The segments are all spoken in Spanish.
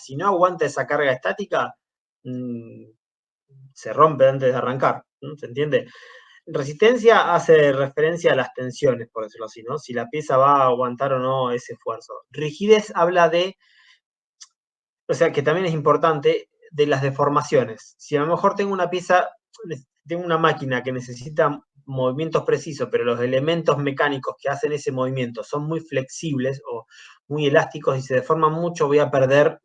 Si no aguanta esa carga estática, se rompe antes de arrancar, ¿no? ¿Se entiende? Resistencia hace referencia a las tensiones, por decirlo así, ¿no? Si la pieza va a aguantar o no ese esfuerzo. Rigidez habla de, o sea, que también es importante, de las deformaciones. Si a lo mejor tengo una pieza, tengo una máquina que necesita movimientos precisos, pero los elementos mecánicos que hacen ese movimiento son muy flexibles o muy elásticos y se deforman mucho, voy a perder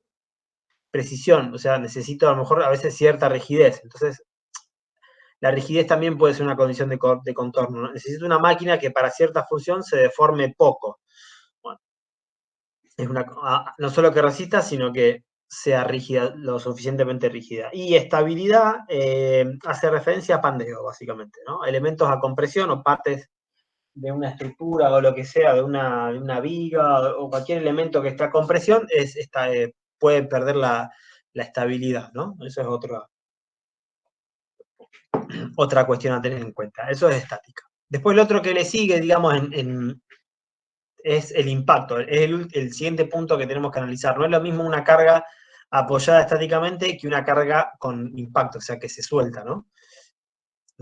precisión. O sea, necesito a lo mejor a veces cierta rigidez. Entonces, la rigidez también puede ser una condición de contorno, ¿no? Necesito una máquina que para cierta función se deforme poco. Bueno, es no solo que resista, sino que sea rígida, lo suficientemente rígida. Y estabilidad hace referencia a pandeo, básicamente, ¿no? Elementos a compresión o partes de una estructura o lo que sea, de una viga o cualquier elemento que esté a compresión, puede perder la estabilidad, ¿no? Eso es otra cuestión a tener en cuenta. Eso es estática. Después lo otro que le sigue, digamos, es el impacto. Es el siguiente punto que tenemos que analizar. No es lo mismo una carga apoyada estáticamente que una carga con impacto, o sea, que se suelta, ¿no?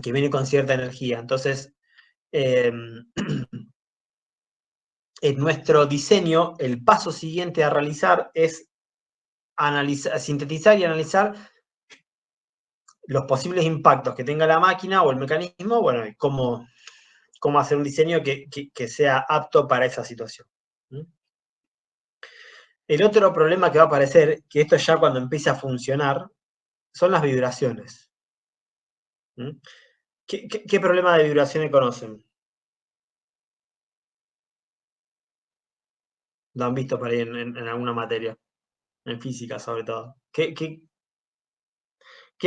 Que viene con cierta energía. Entonces, en nuestro diseño, el paso siguiente a realizar es sintetizar y analizar los posibles impactos que tenga la máquina o el mecanismo, bueno, y cómo hacer un diseño que sea apto para esa situación. El otro problema que va a aparecer, que esto ya cuando empiece a funcionar, son las vibraciones. ¿Qué problema de vibraciones conocen? Lo han visto por ahí en alguna materia, en física sobre todo. ¿Qué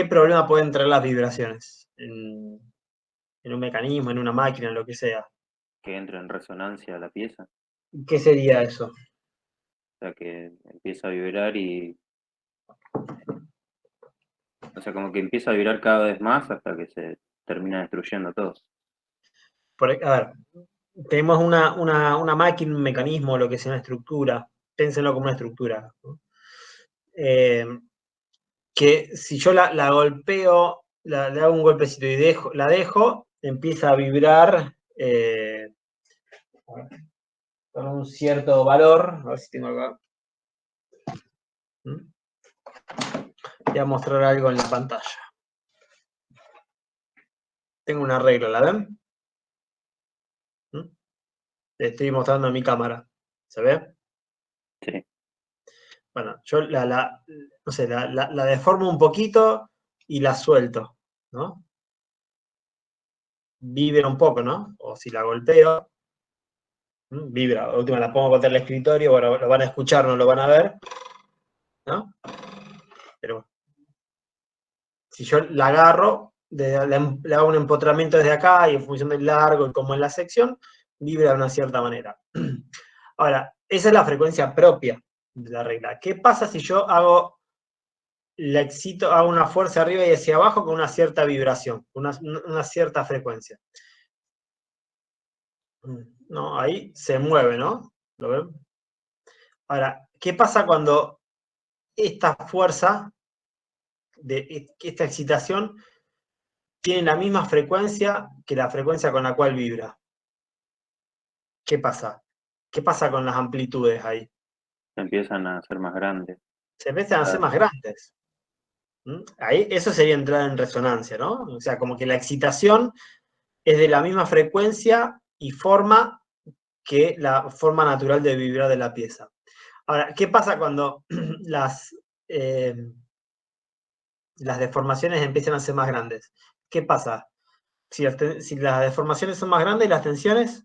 problema pueden traer las vibraciones en un mecanismo, en una máquina, en lo que sea? Que entra en resonancia la pieza, ¿Qué sería eso? o sea, que empieza a vibrar y, o sea, como que empieza a vibrar cada vez más hasta que se termina destruyendo todo. A ver, tenemos una máquina, un mecanismo, lo que sea una estructura, pénsenlo como una estructura, ¿no? Que si yo la golpeo, le hago un golpecito y la dejo, empieza a vibrar con un cierto valor. A ver si tengo acá. Voy a mostrar algo en la pantalla. Tengo una regla, ¿la ven? Le estoy mostrando en mi cámara. ¿Se ve? Sí. Bueno, yo no sé, la deformo un poquito y la suelto, ¿no? Vibra un poco, ¿no? O si la golpeo, vibra. La última la pongo contra el escritorio, bueno, lo van a escuchar, no lo van a ver, ¿no? Pero si yo la agarro, le hago un empotramiento desde acá y en función del largo y como en la sección, vibra de una cierta manera. Ahora, esa es la frecuencia propia de la regla. ¿Qué pasa si yo hago una fuerza arriba y hacia abajo con una cierta vibración, una cierta frecuencia? No, ahí se mueve, ¿no? ¿Lo ven? Ahora, ¿qué pasa cuando esta fuerza, esta excitación, tiene la misma frecuencia que la frecuencia con la cual vibra? ¿Qué pasa? ¿Qué pasa con las amplitudes ahí? Empiezan a ser más grandes. Se empiezan a hacer más grandes. Ahí, eso sería entrar en resonancia, ¿no? O sea, como que la excitación es de la misma frecuencia y forma que la forma natural de vibrar de la pieza. Ahora, ¿qué pasa cuando eh, las deformaciones empiezan a ser más grandes? ¿Qué pasa? Si las deformaciones son más grandes, las tensiones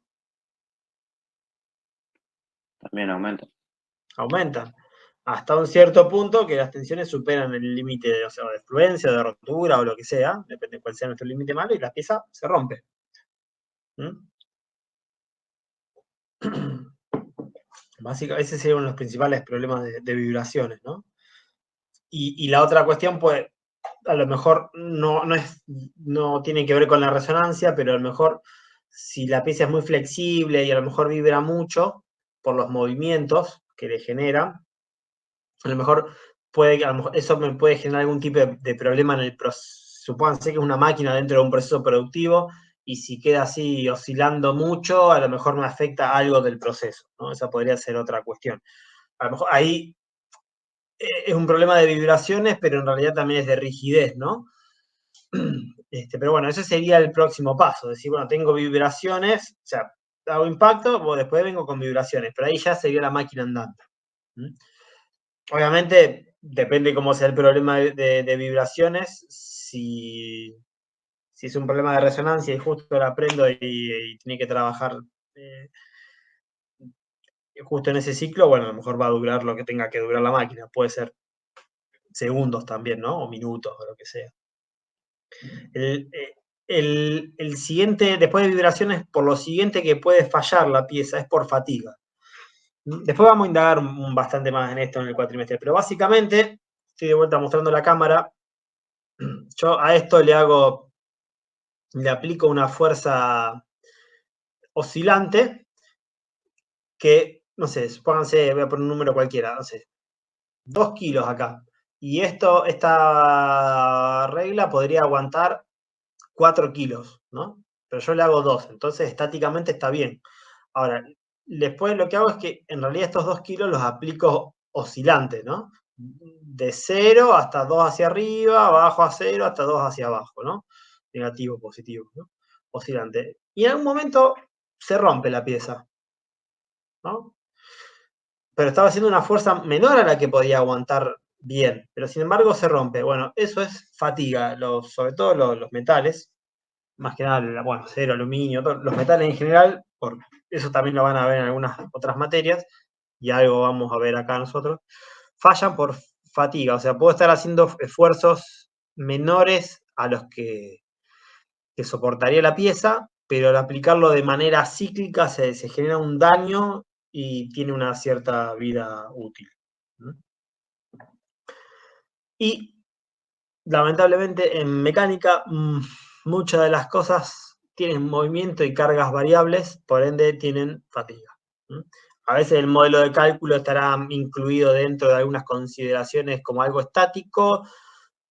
También aumenta. aumentan. Hasta un cierto punto que las tensiones superan el límite de, o sea, de fluencia, de rotura o lo que sea, depende de cuál sea nuestro límite malo, y la pieza se rompe. Básicamente, ese sería uno de los principales problemas de vibraciones, ¿no? Y la otra cuestión, pues, a lo mejor no tiene que ver con la resonancia, pero a lo mejor si la pieza es muy flexible y a lo mejor vibra mucho por los movimientos que le genera, a lo mejor a lo mejor eso me puede generar algún tipo de problema en el proceso. Supónganse que es una máquina dentro de un proceso productivo y si queda así oscilando mucho, a lo mejor me afecta algo del proceso, ¿no? Esa podría ser otra cuestión. A lo mejor ahí es un problema de vibraciones, pero en realidad también es de rigidez, ¿no? Pero bueno, ese sería el próximo paso, decir, bueno, tengo vibraciones, o sea, hago impacto, después vengo con vibraciones, pero ahí ya sería la máquina andante. Obviamente, depende cómo sea el problema de vibraciones, si es un problema de resonancia y justo la prendo y tiene que trabajar justo en ese ciclo, bueno, a lo mejor va a durar lo que tenga que durar la máquina, puede ser segundos también, ¿no? O minutos, o lo que sea. El siguiente, después de vibraciones, por lo siguiente que puede fallar la pieza es por fatiga. Después vamos a indagar bastante más en esto en el cuatrimestre, pero básicamente, estoy de vuelta mostrando la cámara, yo a esto le aplico una fuerza oscilante que, no sé, supónganse, voy a poner un número cualquiera, no sé, 2 kilos acá. Y esta regla podría aguantar 4 kilos, ¿no? Pero yo le hago 2, entonces estáticamente está bien. Ahora, después lo que hago es que en realidad estos 2 kilos los aplico oscilantes, ¿no? De 0 hasta 2 hacia arriba, abajo a 0 hasta 2 hacia abajo, ¿no? Negativo, positivo, ¿no? Oscilante. Y en algún momento se rompe la pieza, ¿no? Pero estaba haciendo una fuerza menor a la que podía aguantar bien, pero sin embargo se rompe. Bueno, eso es fatiga, sobre todo los metales, más que nada, bueno, acero, aluminio, los metales en general, eso también lo van a ver en algunas otras materias, y algo vamos a ver acá nosotros, fallan por fatiga, o sea, puedo estar haciendo esfuerzos menores a los que soportaría la pieza, pero al aplicarlo de manera cíclica se genera un daño y tiene una cierta vida útil. Y lamentablemente en mecánica muchas de las cosas tienen movimiento y cargas variables, por ende tienen fatiga. A veces el modelo de cálculo estará incluido dentro de algunas consideraciones como algo estático,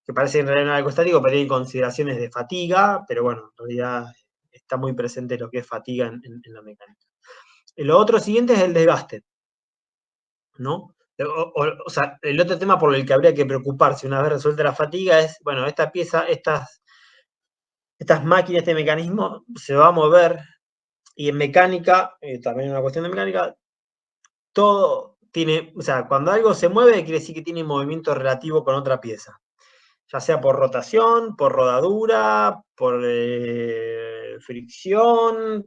que parece en realidad algo estático, pero tiene consideraciones de fatiga, pero bueno, en realidad está muy presente lo que es fatiga en la mecánica. Lo otro siguiente es el desgaste, ¿no? O sea, el otro tema por el que habría que preocuparse una vez resuelta la fatiga es, bueno, esta pieza, estas máquinas, este mecanismo se va a mover y en mecánica, también una cuestión de mecánica, todo tiene, o sea, cuando algo se mueve quiere decir que tiene movimiento relativo con otra pieza, ya sea por rotación, por rodadura, por fricción,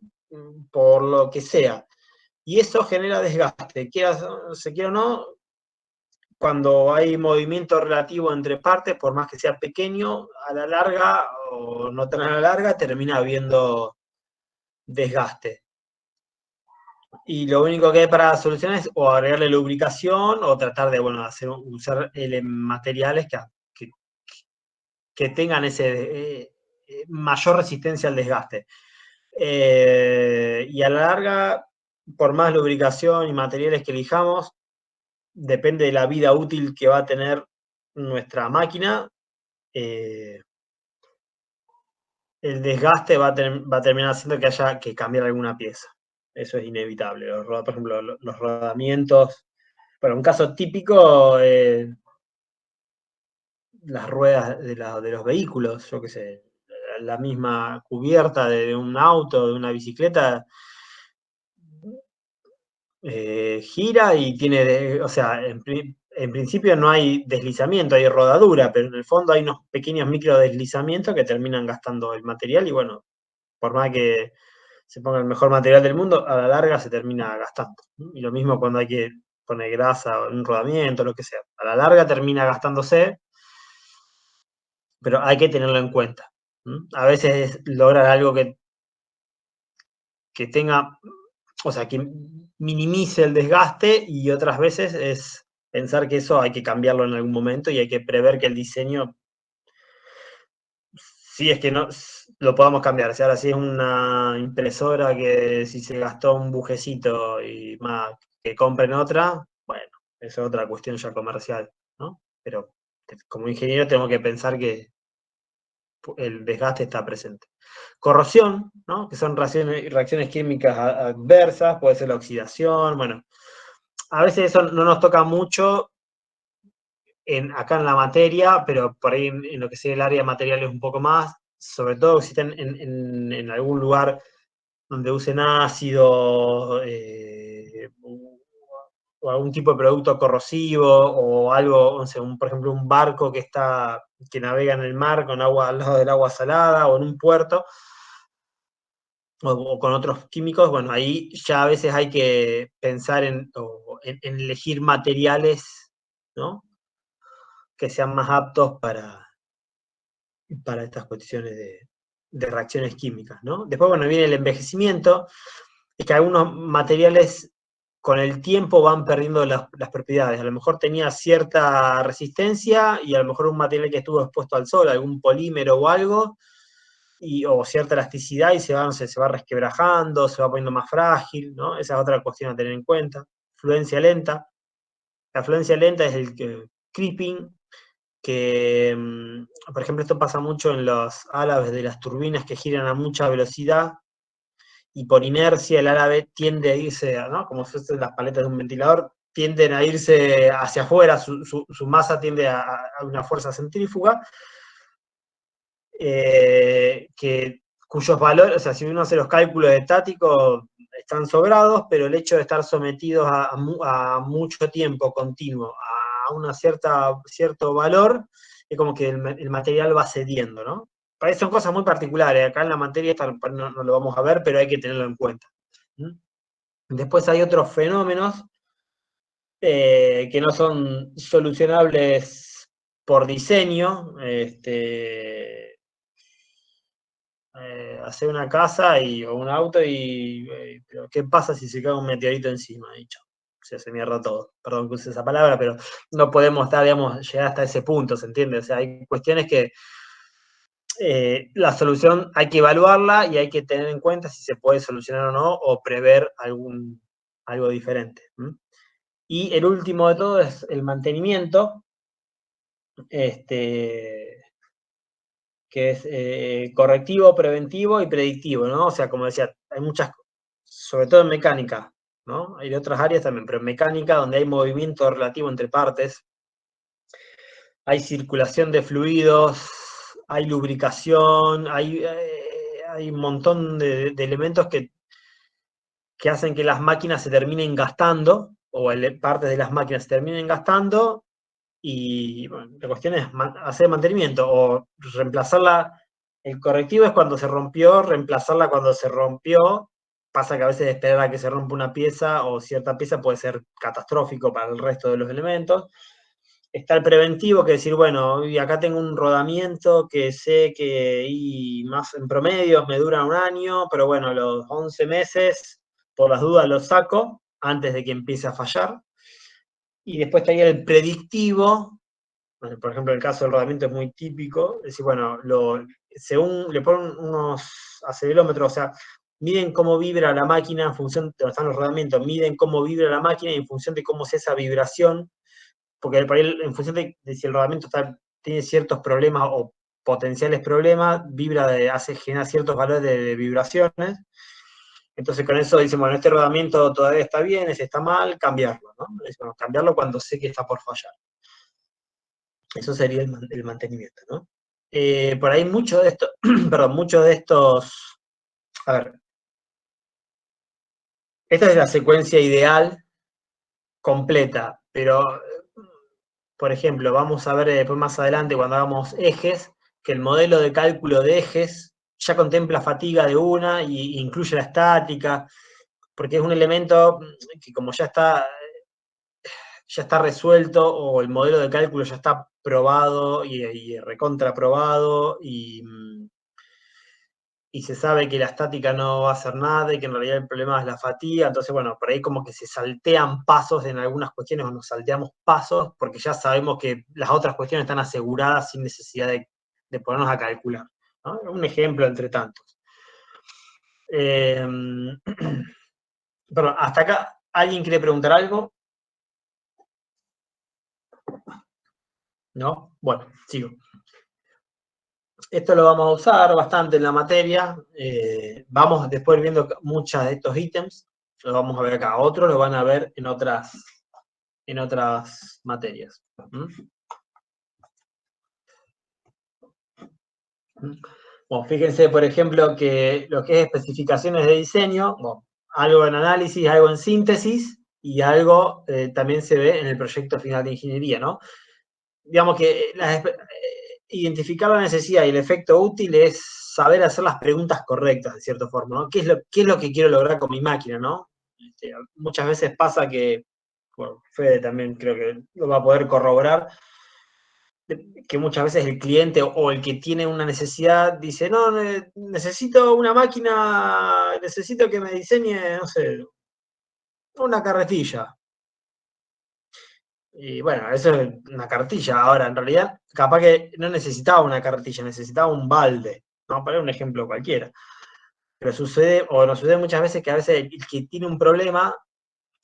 por lo que sea. Y eso genera desgaste, se quiera o no, cuando hay movimiento relativo entre partes, por más que sea pequeño, a la larga o no tan a la larga, termina habiendo desgaste. Y lo único que hay para solucionar es o agregarle lubricación o tratar de, bueno, usar materiales que tengan ese mayor resistencia al desgaste. Y a la larga, por más lubricación y materiales que elijamos, depende de la vida útil que va a tener nuestra máquina, el desgaste va a terminar haciendo que haya que cambiar alguna pieza. Eso es inevitable. Por ejemplo, los rodamientos. Bueno, un caso típico, las ruedas de los vehículos, yo qué sé, la misma cubierta de un auto, de una bicicleta, gira y tiene, o sea, en principio no hay deslizamiento, hay rodadura, pero en el fondo hay unos pequeños micro deslizamientos que terminan gastando el material y bueno, por más que se ponga el mejor material del mundo, a la larga se termina gastando. Y lo mismo cuando hay que poner grasa o un rodamiento, lo que sea. A la larga termina gastándose, pero hay que tenerlo en cuenta. A veces lograr algo que tenga, o sea, que minimice el desgaste y otras veces es pensar que eso hay que cambiarlo en algún momento y hay que prever que el diseño, si es que no lo podamos cambiar. O sea, ahora si es una impresora que si se gastó un bujecito y más que compren otra, bueno, es otra cuestión ya comercial, ¿no? pero como ingeniero tengo que pensar que el desgaste está presente. Corrosión, ¿no? Que son reacciones químicas adversas, puede ser la oxidación, bueno, a veces eso no nos toca mucho acá en la materia, pero por ahí en lo que sea el área de materiales un poco más, sobre todo si están en algún lugar donde usen ácido o algún tipo de producto corrosivo o algo, no sé, por ejemplo, un barco que navega en el mar con agua al lado del agua salada o en un puerto o con otros químicos, bueno, ahí ya a veces hay que pensar en elegir materiales, ¿no? Que sean más aptos para estas cuestiones de reacciones químicas, ¿no? Después, bueno, viene el envejecimiento, es que algunos materiales con el tiempo van perdiendo las propiedades. A lo mejor tenía cierta resistencia y a lo mejor un material que estuvo expuesto al sol, algún polímero o algo, o cierta elasticidad y no sé, se va resquebrajando, se va poniendo más frágil, ¿no? Esa es otra cuestión a tener en cuenta. Fluencia lenta. La fluencia lenta es el creeping, que, por ejemplo, esto pasa mucho en los álabes de las turbinas que giran a mucha velocidad y por inercia el árabe tiende a irse, ¿no? Como si fuesen las paletas de un ventilador, tienden a irse hacia afuera, su masa tiende a una fuerza centrífuga, cuyos valores, o sea, si uno hace los cálculos estáticos, están sobrados, pero el hecho de estar sometidos a mucho tiempo continuo a una cierto valor, es como que el material va cediendo, ¿no? Son cosas muy particulares, acá en la materia no lo vamos a ver, pero hay que tenerlo en cuenta. Después hay otros fenómenos que no son solucionables por diseño, hacer una casa o un auto pero ¿qué pasa si se cae un meteorito encima? Se mierda todo. Perdón que use esa palabra, pero no podemos llegar hasta ese punto, ¿se entiende? O sea, hay cuestiones que la solución hay que evaluarla y hay que tener en cuenta si se puede solucionar o no, o prever algo diferente. Y el último de todo es el mantenimiento, que es correctivo, preventivo y predictivo, ¿no? O sea, como decía, hay muchas, sobre todo en mecánica, ¿no? Hay de otras áreas también, pero en mecánica, donde hay movimiento relativo entre partes, hay circulación de fluidos, hay lubricación, hay un montón de elementos que hacen que las máquinas se terminen gastando, o partes de las máquinas se terminen gastando, y bueno, la cuestión es hacer mantenimiento, o reemplazarla. El correctivo es cuando se rompió, reemplazarla cuando se rompió. Pasa que a veces esperar a que se rompa una pieza o cierta pieza puede ser catastrófico para el resto de los elementos. Está el preventivo, que es decir, bueno, y acá tengo un rodamiento que sé que más en promedio me dura un año, pero bueno, a los 11 meses, por las dudas lo saco antes de que empiece a fallar. Y después estaría el predictivo. Bueno, por ejemplo, el caso del rodamiento es muy típico. Es decir, bueno, según le ponen unos acelerómetros, o sea, miden cómo vibra la máquina en función de donde están los rodamientos, miden cómo vibra la máquina y en función de cómo es esa vibración, porque por ahí, en función de si el rodamiento tiene ciertos problemas o potenciales problemas, genera ciertos valores de vibraciones. Entonces con eso dicen, bueno, este rodamiento todavía está bien, ese está mal, cambiarlo, ¿no? Bueno, cambiarlo cuando sé que está por fallar. Eso sería el mantenimiento, ¿no? Por ahí mucho de esto, perdón, muchos de estos, a ver, esta es la secuencia ideal completa, pero, por ejemplo, vamos a ver después más adelante cuando hagamos ejes, que el modelo de cálculo de ejes ya contempla fatiga de una e incluye la estática, porque es un elemento que como ya está resuelto o el modelo de cálculo ya está probado y recontraprobado y se sabe que la estática no va a hacer nada y que en realidad el problema es la fatiga. Entonces, bueno, por ahí como que se saltean pasos en algunas cuestiones o nos salteamos pasos porque ya sabemos que las otras cuestiones están aseguradas sin necesidad de ponernos a calcular, ¿no? Un ejemplo entre tantos. Perdón, hasta acá, ¿alguien quiere preguntar algo? ¿no? Bueno, sigo. Esto lo vamos a usar bastante en la materia. Vamos después viendo muchos de estos ítems. Lo vamos a ver acá. Otros lo van a ver en otras materias. Bueno, fíjense, por ejemplo, que lo que es especificaciones de diseño, bueno, algo en análisis, algo en síntesis y algo también se ve en el proyecto final de ingeniería, ¿no? Digamos que identificar la necesidad y el efecto útil es saber hacer las preguntas correctas, de cierta forma, ¿no? ¿Qué es lo que quiero lograr con mi máquina, ¿no? Muchas veces pasa que, bueno, Fede también creo que lo va a poder corroborar, que muchas veces el cliente o el que tiene una necesidad dice, no, necesito una máquina, necesito que me diseñe, no sé, una carretilla. Y bueno, eso es una carretilla. Ahora, en realidad, capaz que no necesitaba una carretilla, necesitaba un balde. Vamos a poner un ejemplo cualquiera. Pero sucede, o nos sucede muchas veces que a veces el que tiene un problema,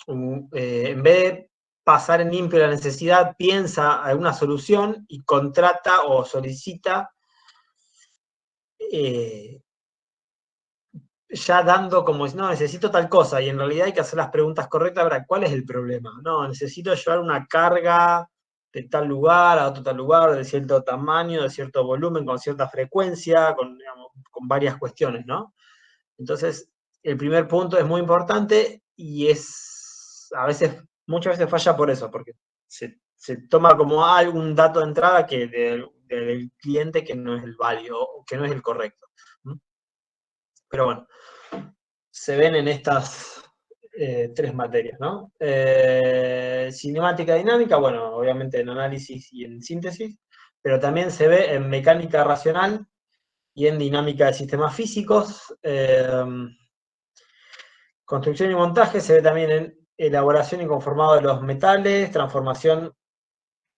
en vez de pasar en limpio la necesidad, piensa alguna solución y contrata o solicita ya dando como, no, necesito tal cosa, y en realidad hay que hacer las preguntas correctas para cuál es el problema. No, necesito llevar una carga de tal lugar a otro tal lugar, de cierto tamaño, de cierto volumen, con cierta frecuencia, digamos, con varias cuestiones, ¿no? Entonces, el primer punto es muy importante y a veces, muchas veces falla por eso, porque se toma como algún dato de entrada que del cliente que no es el válido, que no es el correcto. Pero bueno, se ven en estas tres materias, ¿no? Cinemática dinámica, bueno, obviamente en análisis y en síntesis, pero también se ve en mecánica racional y en dinámica de sistemas físicos. Construcción y montaje se ve también en elaboración y conformado de los metales, transformación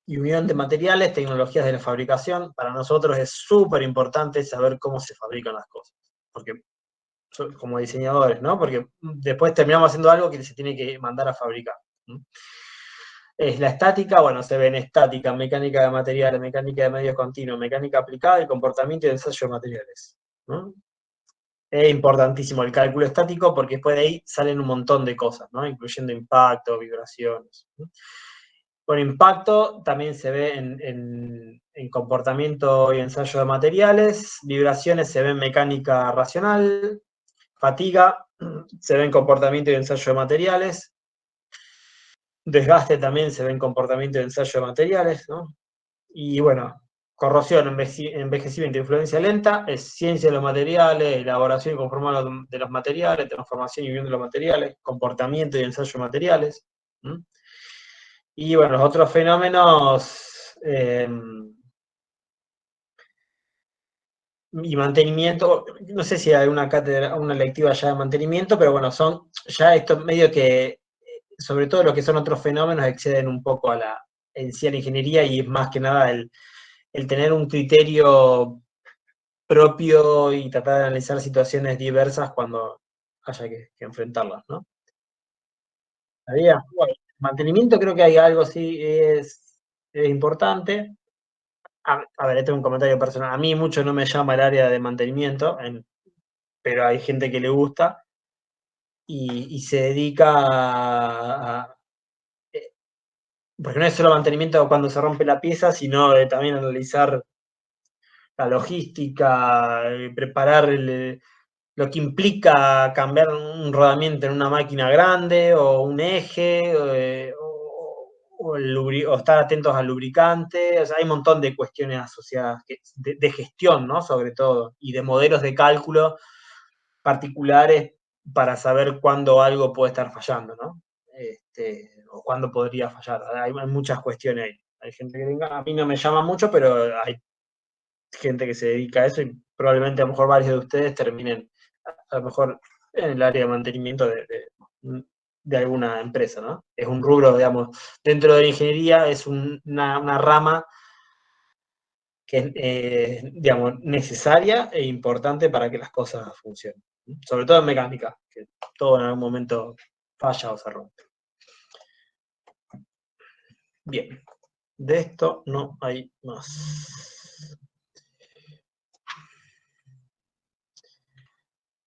y unión de materiales, tecnologías de la fabricación. Para nosotros es súper importante saber cómo se fabrican las cosas, porque como diseñadores, ¿no? Porque después terminamos haciendo algo que se tiene que mandar a fabricar. Es la estática, bueno, se ve en estática, mecánica de materiales, mecánica de medios continuos, mecánica aplicada y comportamiento y ensayo de materiales. ¿No? Es importantísimo el cálculo estático porque después de ahí salen un montón de cosas, ¿no? Incluyendo impacto, vibraciones. ¿No? Con impacto también se ve en comportamiento y ensayo de materiales, vibraciones se ve en mecánica racional, fatiga se ve en comportamiento y ensayo de materiales, desgaste también se ve en comportamiento y ensayo de materiales, ¿no? Y bueno, corrosión, envejecimiento, influencia lenta, es ciencia de los materiales, elaboración y conformación de los materiales, transformación y unión de los materiales, comportamiento y ensayo de materiales. ¿Mm? Y bueno, los otros fenómenos y mantenimiento, no sé si hay una cátedra, una lectiva ya de mantenimiento, pero bueno, son ya estos medio que, sobre todo lo que son otros fenómenos, exceden un poco en sí a la ingeniería y más que nada el tener un criterio propio y tratar de analizar situaciones diversas cuando haya que enfrentarlas, ¿no? Bueno, mantenimiento creo que hay algo sí es importante. A ver, este es un comentario personal. A mí mucho no me llama el área de mantenimiento, pero hay gente que le gusta y se dedica porque no es solo mantenimiento cuando se rompe la pieza, sino también analizar la logística, preparar lo que implica cambiar un rodamiento en una máquina grande o un eje, o estar atentos al lubricante. O sea, hay un montón de cuestiones asociadas de gestión, ¿no? Sobre todo, y de modelos de cálculo particulares para saber cuándo algo puede estar fallando, ¿no? O cuándo podría fallar. Hay muchas cuestiones ahí. Hay gente que venga, a mí no me llama mucho, pero hay gente que se dedica a eso y probablemente a lo mejor varios de ustedes terminen a lo mejor en el área de mantenimiento de alguna empresa, ¿no? Es un rubro, digamos, dentro de la ingeniería es una rama que es, digamos, necesaria e importante para que las cosas funcionen. Sobre todo en mecánica, que todo en algún momento falla o se rompe. Bien. De esto no hay más.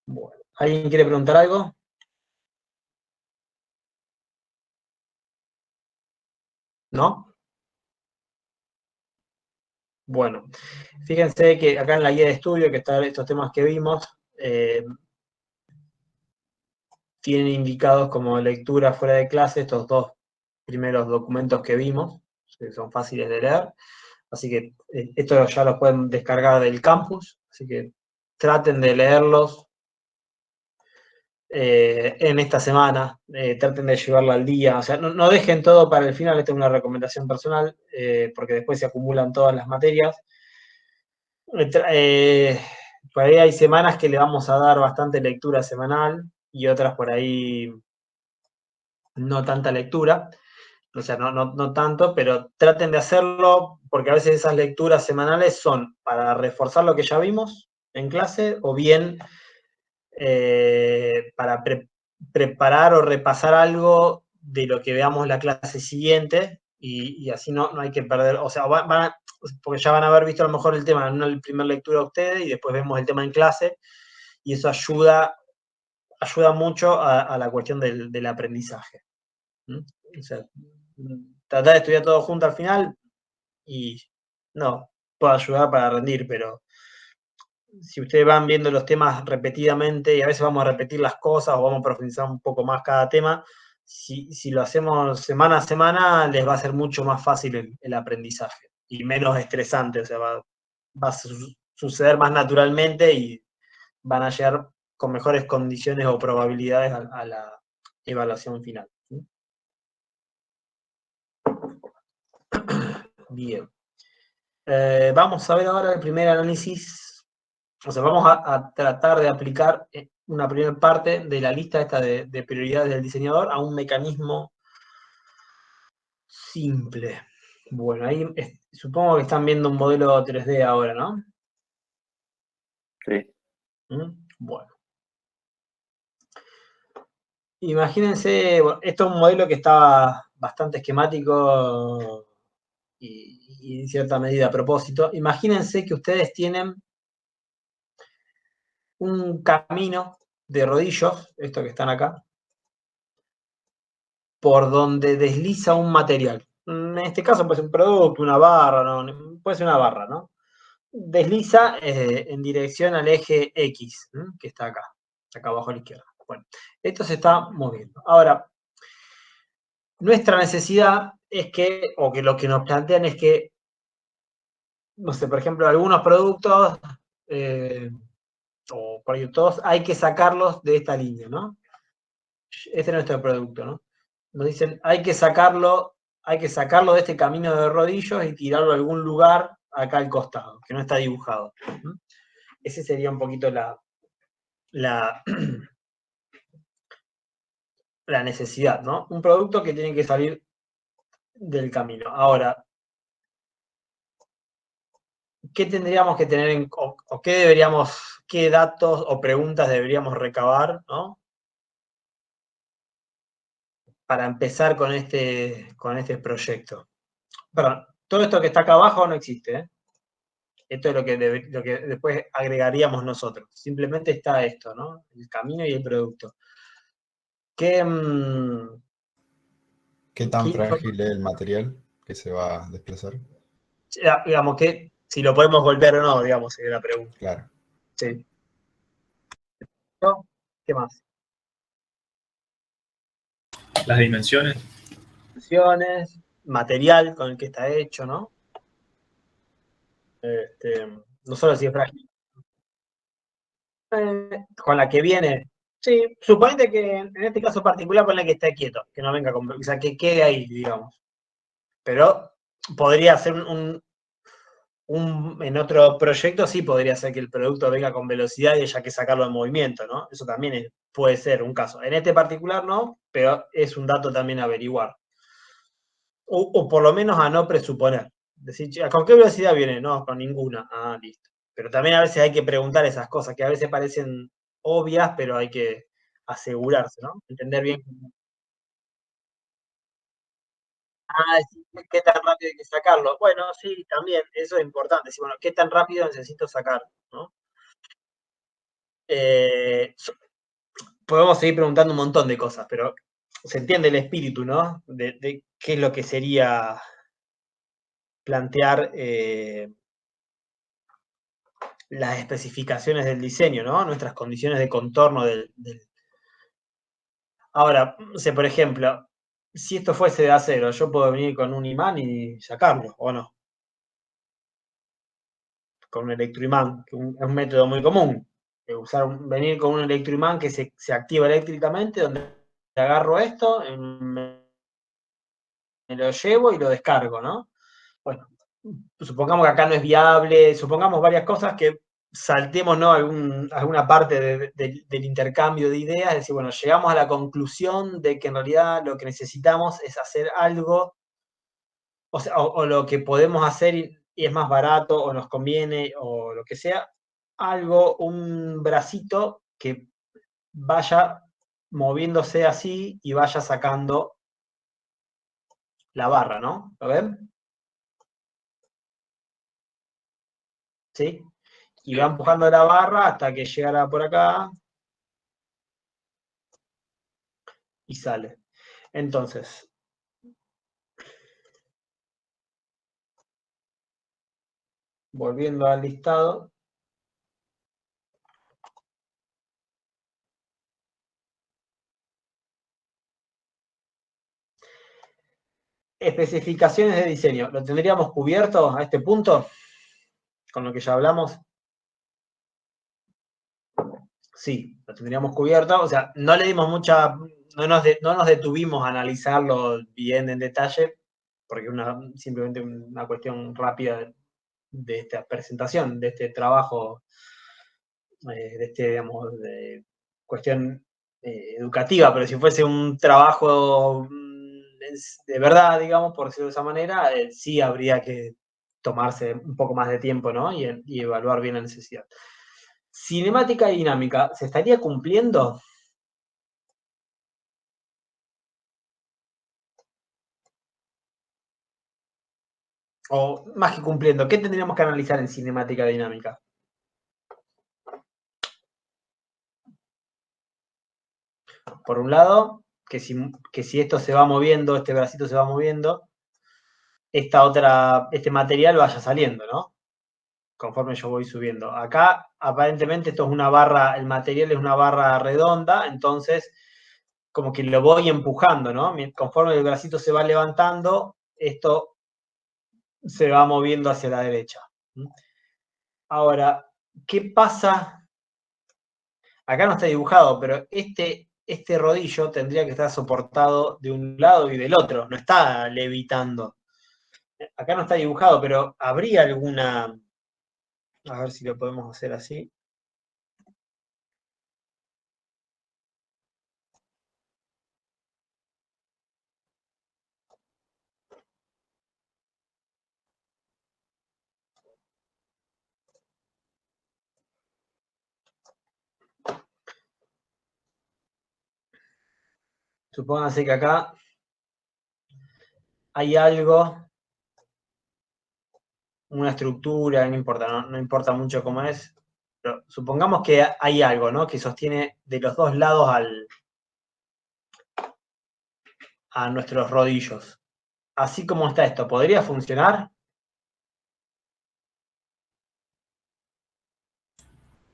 Bueno, ¿alguien quiere preguntar algo? ¿No? Bueno, fíjense que acá en la guía de estudio, que están estos temas que vimos, tienen indicados como lectura fuera de clase estos dos primeros documentos que vimos, que son fáciles de leer. Así que esto ya los pueden descargar del campus, así que traten de leerlos en esta semana, traten de llevarlo al día, o sea, no dejen todo para el final, esta es una recomendación personal, porque después se acumulan todas las materias. Por ahí hay semanas que le vamos a dar bastante lectura semanal y otras por ahí no tanta lectura. O sea, no tanto, pero traten de hacerlo porque a veces esas lecturas semanales son para reforzar lo que ya vimos en clase o bien para preparar o repasar algo de lo que veamos la clase siguiente y así no hay que perder, o sea, porque ya van a haber visto a lo mejor el tema en una primera lectura ustedes y después vemos el tema en clase y eso ayuda mucho a la cuestión del aprendizaje. O sea, tratar de estudiar todo junto al final y no, puede ayudar para rendir, pero si ustedes van viendo los temas repetidamente y a veces vamos a repetir las cosas o vamos a profundizar un poco más cada tema, si lo hacemos semana a semana les va a ser mucho más fácil el aprendizaje y menos estresante, o sea, va a suceder más naturalmente y van a llegar con mejores condiciones o probabilidades a la evaluación final. Bien. Vamos a ver ahora el primer análisis. O sea, vamos a tratar de aplicar una primera parte de la lista esta de prioridades del diseñador a un mecanismo simple. Bueno, ahí supongo que están viendo un modelo 3D ahora, ¿no? Sí. Bueno. Imagínense, bueno, esto es un modelo que está bastante esquemático y en cierta medida a propósito. Imagínense que ustedes tienen un camino de rodillos, esto que están acá, por donde desliza un material. En este caso puede ser un producto, una barra, ¿no? Puede ser una barra, ¿no? Desliza en dirección al eje X, que está acá abajo a la izquierda. Bueno, esto se está moviendo. Ahora, nuestra necesidad es que, o que lo que nos plantean es que, no sé, por ejemplo, algunos productos, o por ahí todos, hay que sacarlos de esta línea, ¿no? Este es nuestro producto, ¿no? Nos dicen, hay que sacarlo de este camino de rodillos y tirarlo a algún lugar acá al costado, que no está dibujado. Ese sería un poquito la necesidad, ¿no? Un producto que tiene que salir del camino. Ahora, ¿qué tendríamos que tener o qué datos o preguntas deberíamos recabar, ¿no? Para empezar con este proyecto. Perdón, todo esto que está acá abajo no existe, ¿eh? Esto es lo que después agregaríamos nosotros. Simplemente está esto, ¿no? El camino y el producto. ¿Qué tan frágil es el material que se va a desplazar? digamos que si lo podemos golpear o no, digamos, sería la pregunta. Claro. Sí. ¿No? ¿Qué más? Las dimensiones. Dimensiones, material con el que está hecho, ¿no? No solo si es frágil. Con la que viene. Sí, suponete que en este caso particular ponle que esté quieto, que no venga con, o sea, que quede ahí, digamos. Pero podría ser en otro proyecto sí podría ser que el producto venga con velocidad y haya que sacarlo en movimiento, ¿no? Eso también puede ser un caso. En este particular no, pero es un dato también a averiguar. O por lo menos a no presuponer. Decir, ¿con qué velocidad viene? No, con ninguna. Ah, listo. Pero también a veces hay que preguntar esas cosas que a veces parecen obvias, pero hay que asegurarse, ¿no? Entender bien. ¿qué tan rápido hay que sacarlo? Bueno, sí, también, eso es importante. Sí, bueno, ¿qué tan rápido necesito sacar? ¿No? Podemos seguir preguntando un montón de cosas, pero se entiende el espíritu, ¿no? De qué es lo que sería plantear las especificaciones del diseño, ¿no? Nuestras condiciones de contorno del... Ahora, por ejemplo, si esto fuese de acero, yo puedo venir con un imán y sacarlo, ¿o no? Con un electroimán, que es un método muy común. Venir con un electroimán que se activa eléctricamente, donde agarro esto, me lo llevo y lo descargo, ¿no? Bueno, supongamos que acá no es viable, supongamos varias cosas que saltemos, ¿no? Alguna parte del intercambio de ideas, es decir, bueno, llegamos a la conclusión de que en realidad lo que necesitamos es hacer algo, o sea, o lo que podemos hacer y es más barato, o nos conviene, o lo que sea, algo, un bracito que vaya moviéndose así y vaya sacando la barra, ¿no? ¿Lo ven? ¿Sí? Y va empujando la barra hasta que llegara por acá y sale. Entonces, volviendo al listado, especificaciones de diseño, ¿lo tendríamos cubierto a este punto? Con lo que ya hablamos. Sí, lo tendríamos cubierto. O sea, no le dimos mucha, no nos detuvimos a analizarlo bien en detalle, porque simplemente una cuestión rápida de esta presentación, de este trabajo, de este, digamos, de cuestión educativa, pero si fuese un trabajo de verdad, digamos, por decirlo de esa manera, sí habría que tomarse un poco más de tiempo, ¿no? Y evaluar bien la necesidad. Cinemática y dinámica, ¿se estaría cumpliendo? O más que cumpliendo, ¿qué tendríamos que analizar en cinemática dinámica? Por un lado, que si esto se va moviendo, este bracito se va moviendo, este material vaya saliendo, ¿no? Conforme yo voy subiendo. Acá, aparentemente, esto es una barra, el material es una barra redonda, entonces, como que lo voy empujando, ¿no? Conforme el bracito se va levantando, esto se va moviendo hacia la derecha. Ahora, ¿qué pasa? Acá no está dibujado, pero este rodillo tendría que estar soportado de un lado y del otro, no está levitando. Acá no está dibujado, pero habría alguna... A ver si lo podemos hacer así. Supónganse que acá hay algo, una estructura, no importa, no importa mucho cómo es, pero supongamos que hay algo, ¿no? Que sostiene de los dos lados a nuestros rodillos. Así como está esto, ¿podría funcionar?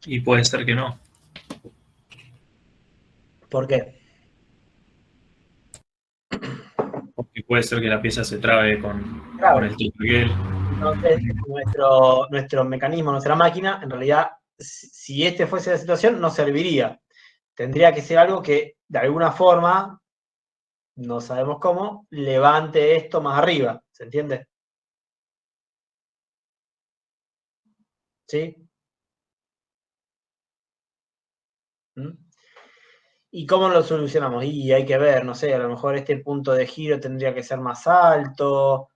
Y puede ser que no. ¿Por qué? Porque puede ser que la pieza se trabe con el tutorial. Entonces, nuestro mecanismo, nuestra máquina, en realidad, si este fuese la situación, no serviría. Tendría que ser algo que, de alguna forma, no sabemos cómo, levante esto más arriba. ¿Se entiende? ¿Sí? ¿Mm? ¿Y cómo lo solucionamos? Y hay que ver, no sé, a lo mejor este punto de giro tendría que ser más alto,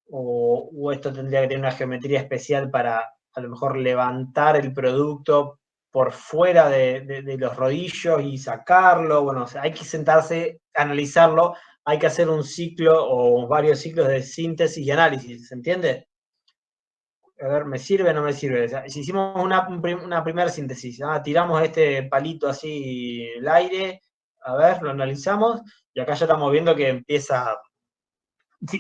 o esto tendría que tener una geometría especial para a lo mejor levantar el producto por fuera de los rodillos y sacarlo. Bueno, o sea, hay que sentarse, analizarlo hay que hacer un ciclo o varios ciclos de síntesis y análisis, ¿se entiende? A ver, ¿me sirve o no me sirve? O sea, si hicimos una primera síntesis, tiramos este palito así el aire, a ver, lo analizamos, y acá ya estamos viendo que empieza,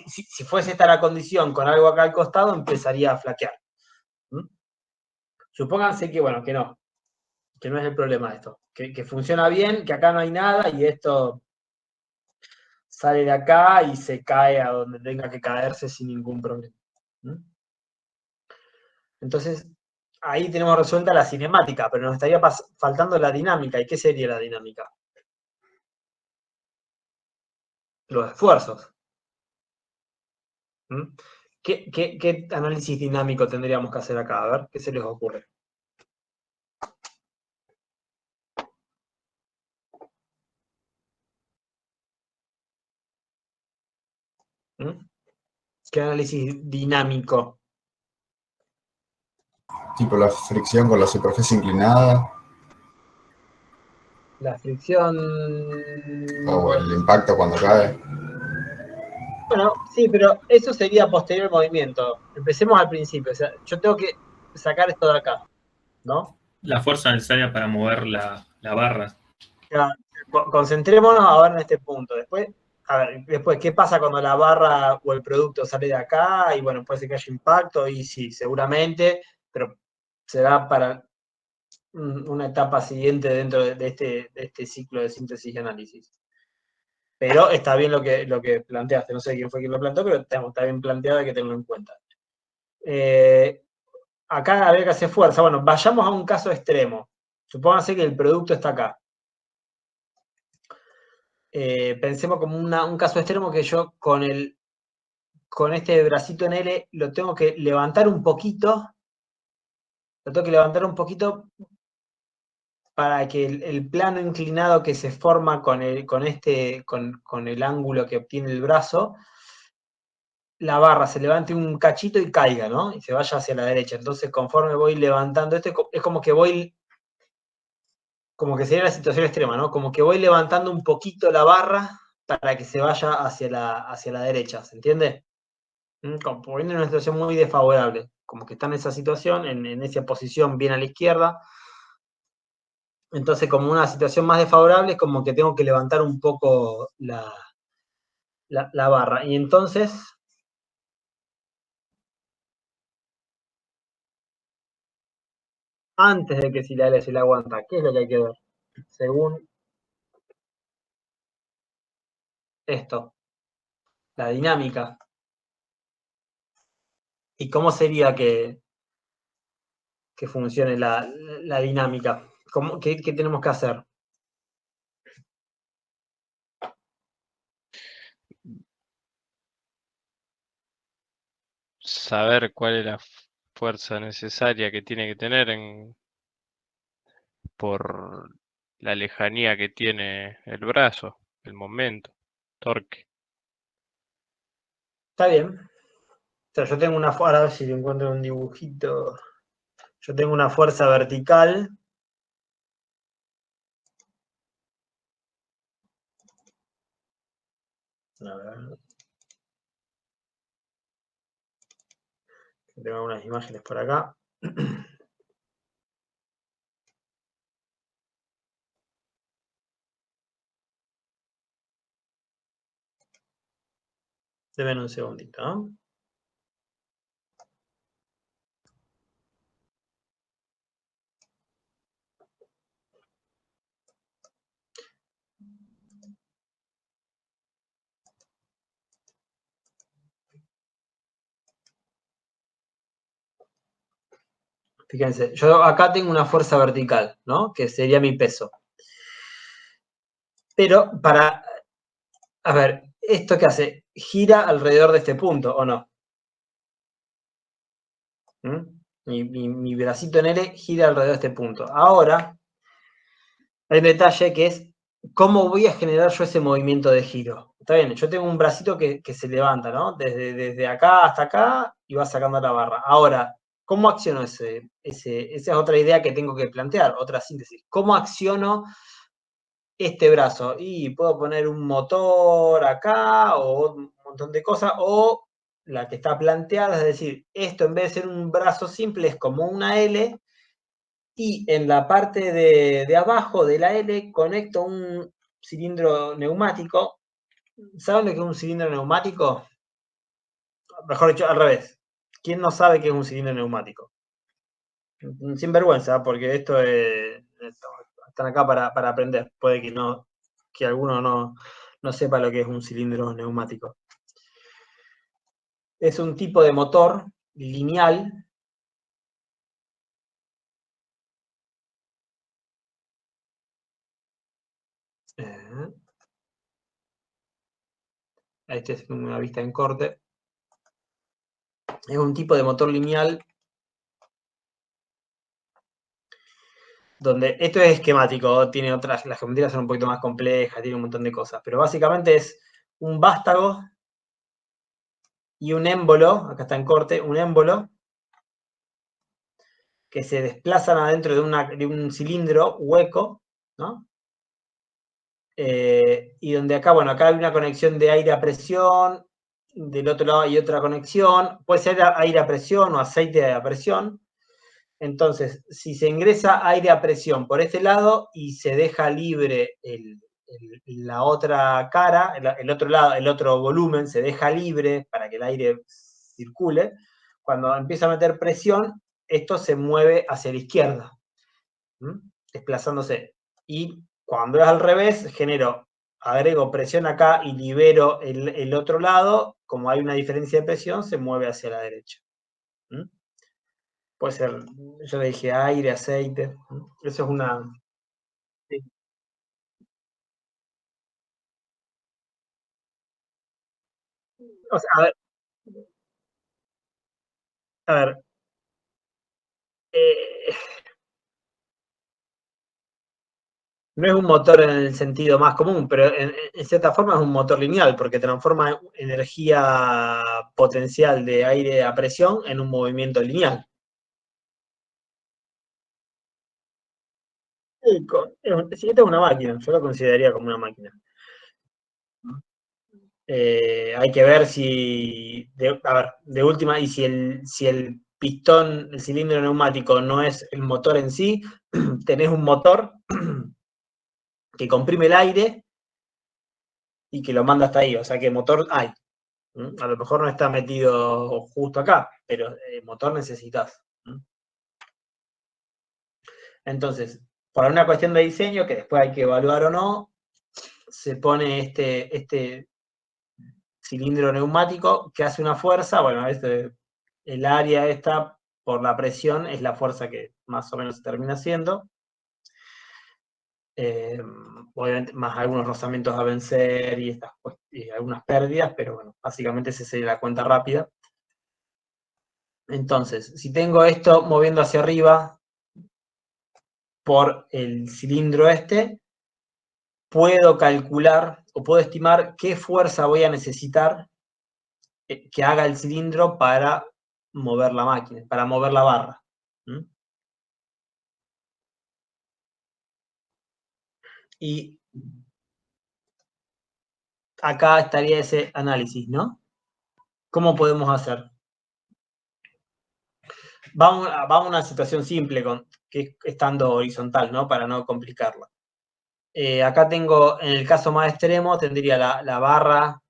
si fuese esta la condición con algo acá al costado, empezaría a flaquear. Supónganse que, bueno, que no es el problema esto, que funciona bien, que acá no hay nada y esto sale de acá y se cae a donde tenga que caerse sin ningún problema. Entonces, ahí tenemos resuelta la cinemática, pero nos estaría faltando la dinámica. ¿Y qué sería la dinámica? Los esfuerzos. ¿Qué análisis dinámico tendríamos que hacer acá? A ver, ¿qué se les ocurre? ¿Qué análisis dinámico? Tipo la fricción con la superficie inclinada. La fricción... O el impacto cuando cae. Bueno, sí, pero eso sería posterior al movimiento. Empecemos al principio. O sea, yo tengo que sacar esto de acá, ¿no? La fuerza necesaria para mover la barra. Ya, concentrémonos ahora en este punto. Después, ¿qué pasa cuando la barra o el producto sale de acá? Y bueno, puede ser que haya impacto, y sí, seguramente, pero será para una etapa siguiente dentro de este ciclo de síntesis y análisis. Pero está bien lo que planteaste. No sé quién fue quien lo planteó, pero está bien planteado, hay que tenerlo en cuenta. Acá habría que hacer fuerza. Bueno, vayamos a un caso extremo. Supónganse que el producto está acá. Pensemos como un caso extremo que yo con este bracito en L lo tengo que levantar un poquito. Lo tengo que levantar un poquito para que el plano inclinado que se forma con el ángulo que obtiene el brazo, la barra se levante un cachito y caiga, ¿no? Y se vaya hacia la derecha. Entonces, conforme voy levantando esto, es como que sería la situación extrema, ¿no? Como que voy levantando un poquito la barra para que se vaya hacia la derecha, ¿se entiende? Como poniendo en una situación muy desfavorable, como que está en esa situación, en esa posición bien a la izquierda. Entonces, como una situación más desfavorable, es como que tengo que levantar un poco la barra. Y entonces, antes de que si la L se la aguanta, ¿qué es lo que hay que ver? Según esto, la dinámica. ¿Y cómo sería que funcione la dinámica? ¿Qué tenemos que hacer? Saber cuál es la fuerza necesaria que tiene que tener por la lejanía que tiene el brazo, el momento, torque. Está bien. O sea, yo tengo ahora a ver si encuentro un dibujito. Yo tengo una fuerza vertical. A ver. Tengo unas imágenes por acá. Deben un segundito, ¿no? Fíjense, yo acá tengo una fuerza vertical, ¿no? Que sería mi peso. Pero a ver, ¿esto qué hace? Gira alrededor de este punto, ¿o no? Mi bracito en L gira alrededor de este punto. Ahora, hay un detalle que es cómo voy a generar yo ese movimiento de giro. Está bien, yo tengo un bracito que se levanta, ¿no? Desde acá hasta acá y va sacando la barra. Ahora, ¿cómo acciono esa es otra idea que tengo que plantear, otra síntesis. ¿Cómo acciono este brazo? Y puedo poner un motor acá o un montón de cosas, o la que está planteada, es decir, esto en vez de ser un brazo simple es como una L, y en la parte de abajo de la L conecto un cilindro neumático. ¿Saben lo que es un cilindro neumático? Mejor dicho, al revés. ¿Quién no sabe qué es un cilindro neumático? Sin vergüenza, porque esto están acá para aprender. Puede que alguno no sepa lo que es un cilindro neumático. Es un tipo de motor lineal esta es una vista en corte. Es un tipo de motor lineal donde esto es esquemático, tiene otras, las geometrías son un poquito más complejas, tiene un montón de cosas, pero básicamente es un vástago y un émbolo, acá está en corte, un émbolo que se desplazan adentro de un cilindro hueco, ¿no? Y donde acá, bueno, acá hay una conexión de aire a presión, del otro lado hay otra conexión, puede ser aire a presión o aceite a presión. Entonces, si se ingresa aire a presión por este lado y se deja libre la otra cara, el otro lado, el otro volumen se deja libre para que el aire circule, cuando empieza a meter presión, esto se mueve hacia la izquierda, desplazándose. Y cuando es al revés, agrego presión acá y libero el otro lado, como hay una diferencia de presión, se mueve hacia la derecha. Puede ser, yo le dije aire, aceite, eso es una... Sí. O sea, a ver no es un motor en el sentido más común, pero en cierta forma es un motor lineal, porque transforma energía potencial de aire a presión en un movimiento lineal. Si esta es una máquina, yo lo consideraría como una máquina. Hay que ver si, de última, y si el pistón, el cilindro neumático no es el motor en sí, tenés un motor que comprime el aire y que lo manda hasta ahí, o sea que motor hay. A lo mejor no está metido justo acá, pero motor necesitas. Entonces, por una cuestión de diseño, que después hay que evaluar o no, se pone este cilindro neumático que hace una fuerza, bueno, el área esta por la presión es la fuerza que más o menos se termina haciendo. Obviamente más algunos rozamientos a vencer y algunas pérdidas, pero bueno, básicamente esa sería la cuenta rápida. Entonces, si tengo esto moviendo hacia arriba por el cilindro puedo calcular o puedo estimar qué fuerza voy a necesitar que haga el cilindro para mover la máquina, para mover la barra. Y acá estaría ese análisis, ¿no? ¿Cómo podemos hacer? Vamos a una situación simple, que es estando horizontal, ¿no? Para no complicarla. Acá tengo, en el caso más extremo, tendría la barra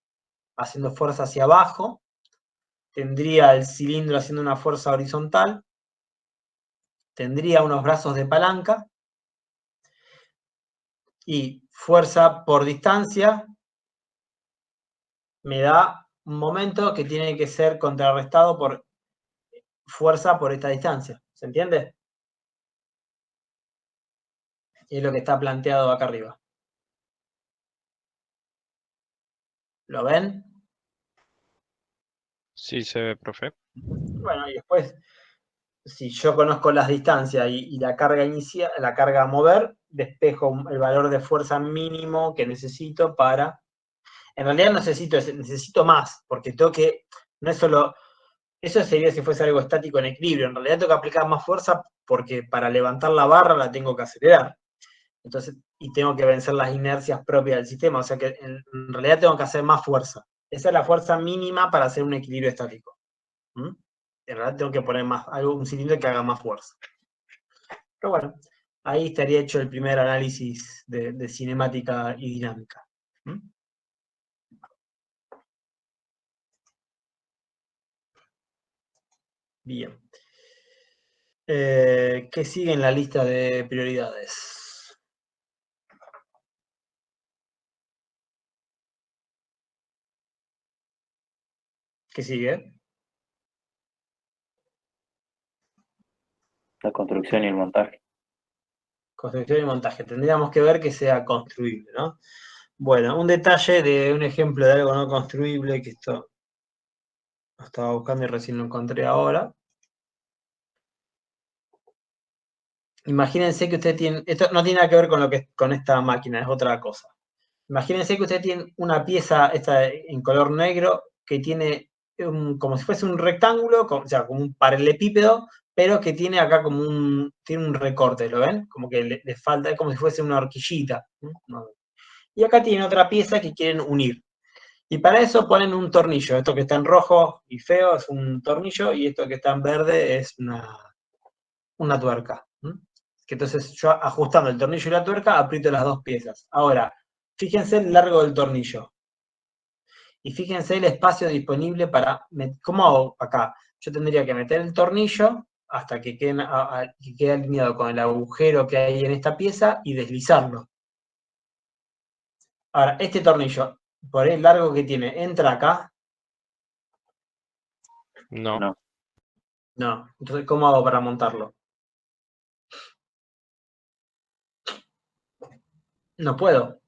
haciendo fuerza hacia abajo, tendría el cilindro haciendo una fuerza horizontal, tendría unos brazos de palanca y fuerza por distancia me da un momento que tiene que ser contrarrestado por fuerza por esta distancia. ¿Se entiende? Es lo que está planteado acá arriba. ¿Lo ven? Sí, se ve, profe. Bueno, y después, si yo conozco las distancias y la carga inicial, la carga a mover, despejo el valor de fuerza mínimo que necesito para... En realidad necesito más, porque tengo que... No es solo... Eso sería si fuese algo estático en equilibrio. En realidad tengo que aplicar más fuerza porque para levantar la barra la tengo que acelerar. Entonces y tengo que vencer las inercias propias del sistema, o sea que en realidad tengo que hacer más fuerza. Esa es la fuerza mínima para hacer un equilibrio estático. ¿Mm? En realidad tengo que poner un cilindro que haga más fuerza. Pero bueno, ahí estaría hecho el primer análisis de cinemática y dinámica. ¿Mm? Bien. ¿Qué sigue en la lista de prioridades? ¿Qué sigue? La construcción y el montaje. Construcción y montaje. Tendríamos que ver que sea construible, ¿no? Bueno, un detalle de un ejemplo de algo no construible, que esto lo estaba buscando y recién lo encontré ahora. Imagínense que usted tiene, esto no tiene nada que ver con esta máquina, es otra cosa. Imagínense que usted tiene una pieza esta en color negro que tiene como si fuese un rectángulo, o sea, como un paralelepípedo, pero que tiene acá como tiene un recorte, ¿lo ven? Como que le falta, es como si fuese una horquillita. ¿No? Y acá tiene otra pieza que quieren unir. Y para eso ponen un tornillo. Esto que está en rojo y feo es un tornillo, y esto que está en verde es una tuerca. Que entonces yo, ajustando el tornillo y la tuerca, aprieto las dos piezas. Ahora, fíjense el largo del tornillo. Y fíjense el espacio disponible para... ¿Cómo hago acá? Yo tendría que meter el tornillo hasta que quede alineado con el agujero que hay en esta pieza y deslizarlo. Ahora, este tornillo, por el largo que tiene, ¿entra acá? No. No. No. Entonces, ¿cómo hago para montarlo? No puedo.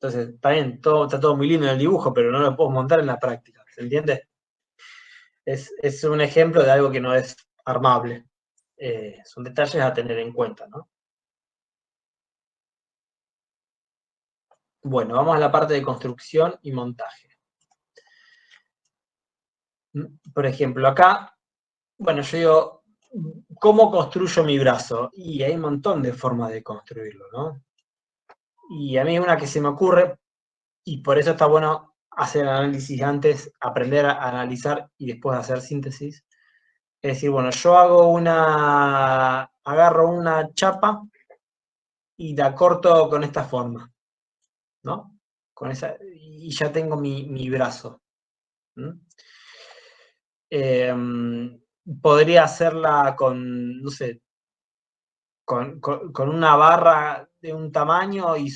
Entonces, está bien, está todo muy lindo en el dibujo, pero no lo puedo montar en la práctica, ¿se entiende? Es un ejemplo de algo que no es armable. Son detalles a tener en cuenta, ¿no? Bueno, vamos a la parte de construcción y montaje. Por ejemplo, acá, bueno, yo digo, ¿cómo construyo mi brazo? Y hay un montón de formas de construirlo, ¿no? Y a mí una que se me ocurre, y por eso está bueno hacer análisis antes, aprender a analizar y después hacer síntesis. Es decir, bueno, yo agarro una chapa y la corto con esta forma, ¿no? Y ya tengo mi brazo. Podría hacerla con, no sé, con una barra de un tamaño y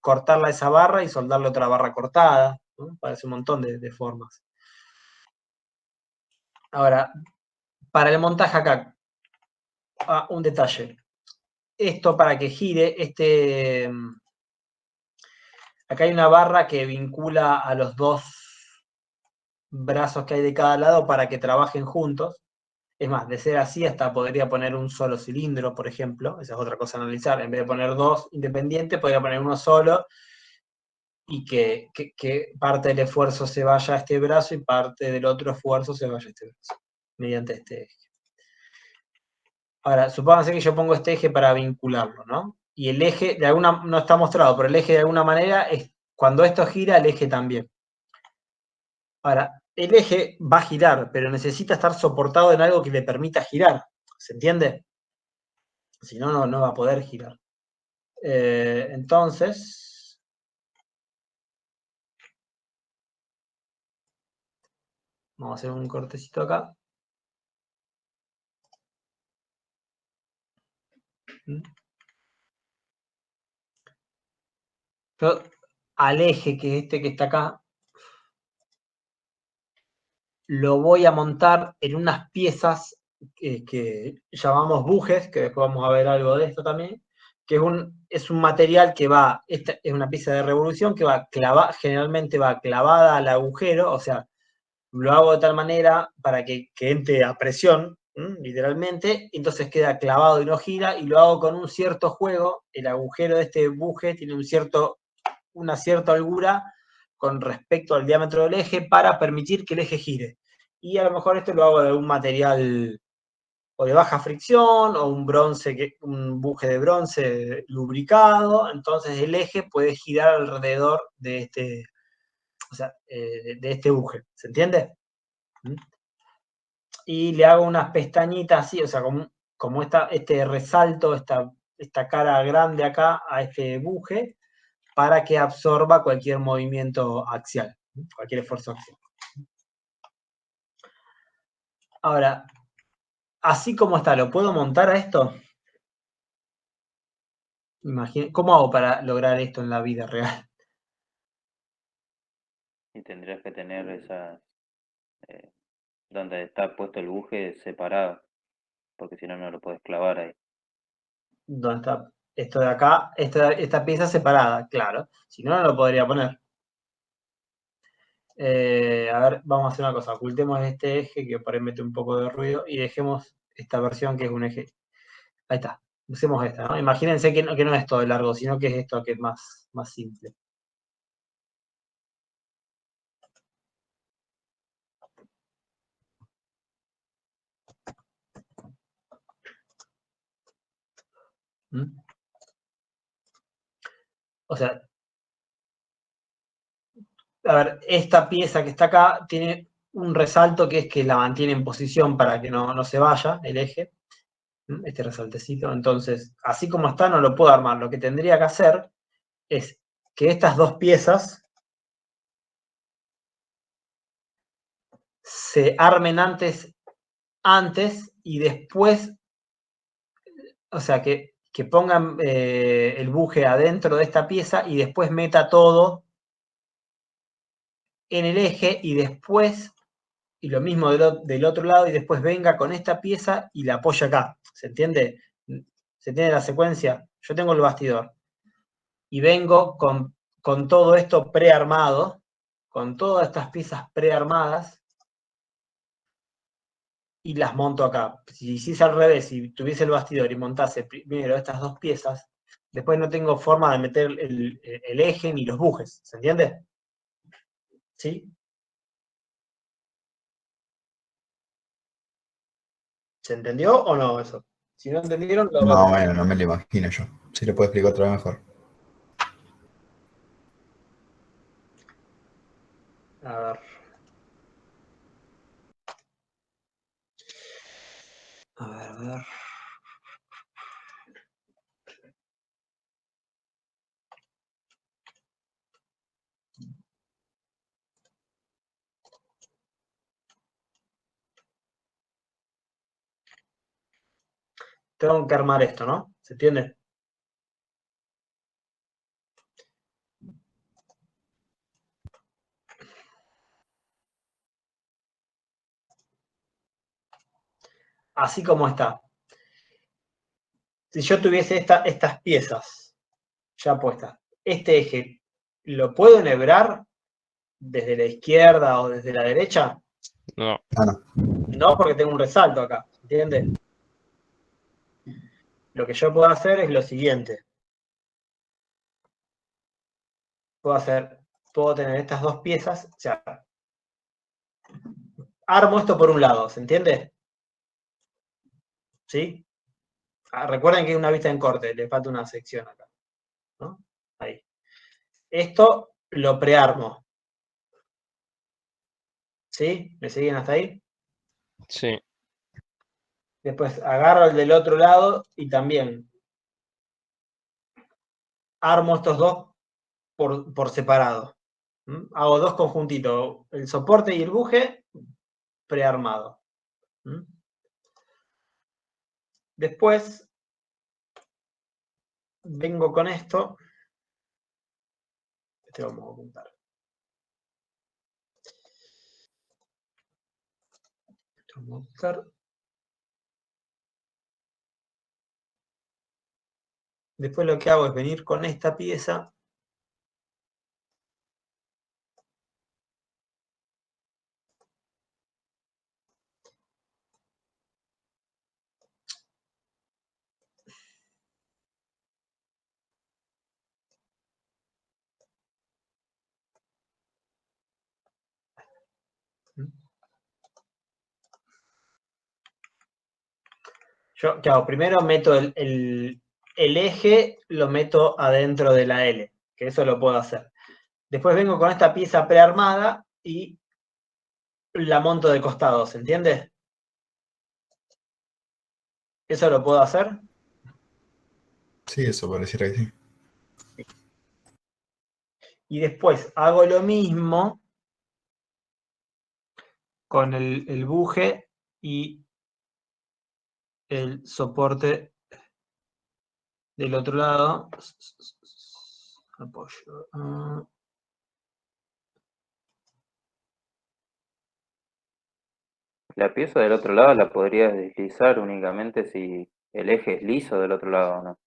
cortarla esa barra y soldarle otra barra cortada, ¿no? Parece un montón de formas. Ahora, para el montaje acá, un detalle. Esto para que gire, acá hay una barra que vincula a los dos brazos que hay de cada lado para que trabajen juntos. Es más, de ser así, hasta podría poner un solo cilindro, por ejemplo. Esa es otra cosa a analizar. En vez de poner dos independientes, podría poner uno solo y que parte del esfuerzo se vaya a este brazo y parte del otro esfuerzo se vaya a este brazo, mediante este eje. Ahora, supónganse que yo pongo este eje para vincularlo, ¿no? Y el eje, no está mostrado, pero el eje de alguna manera es, cuando esto gira, el eje también. Ahora, el eje va a girar, pero necesita estar soportado en algo que le permita girar. ¿Se entiende? Si no, no va a poder girar. Entonces, vamos a hacer un cortecito acá. Yo, al eje, que es este que está acá, lo voy a montar en unas piezas que llamamos bujes, que después vamos a ver algo de esto también, que es un material que esta es una pieza de revolución que generalmente va clavada al agujero, o sea, lo hago de tal manera para que entre a presión, literalmente, entonces queda clavado y no gira, y lo hago con un cierto juego. El agujero de este buje tiene una cierta holgura con respecto al diámetro del eje para permitir que el eje gire. Y a lo mejor esto lo hago de un material o de baja fricción, o un buje de bronce lubricado, entonces el eje puede girar alrededor de este, de este buje, ¿se entiende? Y le hago unas pestañitas así, o sea, como este resalto, esta cara grande acá a este buje, para que absorba cualquier movimiento axial, cualquier esfuerzo axial. Ahora, así como está, ¿lo puedo montar a esto? ¿Cómo hago para lograr esto en la vida real? Y tendrías que tener donde está puesto el buje separado, porque si no, no lo puedes clavar ahí. ¿Dónde está esto de acá? Esta pieza separada, claro. Si no, no lo podría poner. A ver, vamos a hacer una cosa. Ocultemos este eje que por ahí mete un poco de ruido y dejemos esta versión que es un eje. Ahí está. Usemos esta, ¿no? Imagínense que no es todo largo, sino que es esto que es más simple. O sea, a ver, esta pieza que está acá tiene un resalto que es que la mantiene en posición para que no se vaya el eje. Este resaltecito. Entonces, así como está, no lo puedo armar. Lo que tendría que hacer es que estas dos piezas se armen antes y después, o sea, que pongan el buje adentro de esta pieza y después meta todo en el eje y después, y lo mismo del otro lado, y después venga con esta pieza y la apoya acá. ¿Se entiende? ¿Se entiende la secuencia? Yo tengo el bastidor y vengo con todo esto prearmado, con todas estas piezas prearmadas, y las monto acá. Si hiciese al revés, si tuviese el bastidor y montase primero estas dos piezas, después no tengo forma de meter el eje ni los bujes, ¿se entiende? ¿Sí? ¿Se entendió o no eso? Si no entendieron, lo Más o repito. menos, no me lo imagino yo. Si lo puedo explicar otra vez mejor. A ver. A ver, a ver. Tengo que armar esto, ¿no? ¿Se entiende? Así como está. Si yo tuviese estas piezas ya puestas, este eje, ¿lo puedo enhebrar desde la izquierda o desde la derecha? No. Ah, no. No, porque tengo un resalto acá, ¿entiendes? Lo que yo puedo hacer es lo siguiente. Puedo tener estas dos piezas, o sea, armo esto por un lado, ¿se entiende? ¿Sí? Recuerden que es una vista en corte, le falta una sección acá, ¿no? Ahí. Esto lo prearmo. ¿Sí? ¿Me siguen hasta ahí? Sí. Después agarro el del otro lado y también armo estos dos por separado. Hago dos conjuntitos, el soporte y el buje prearmado. Después vengo con esto. Este vamos a ocultar. Vamos a ocultar. Después lo que hago es venir con esta pieza. Yo, claro, primero meto el eje, lo meto adentro de la L, que eso lo puedo hacer. Después vengo con esta pieza prearmada y la monto de costado, ¿se entiende? ¿Eso lo puedo hacer? Sí, eso pareciera que sí. Y después hago lo mismo con el buje y el soporte del otro lado. Apoyo. La pieza del otro lado la podrías deslizar únicamente si el eje es liso del otro lado, ¿no?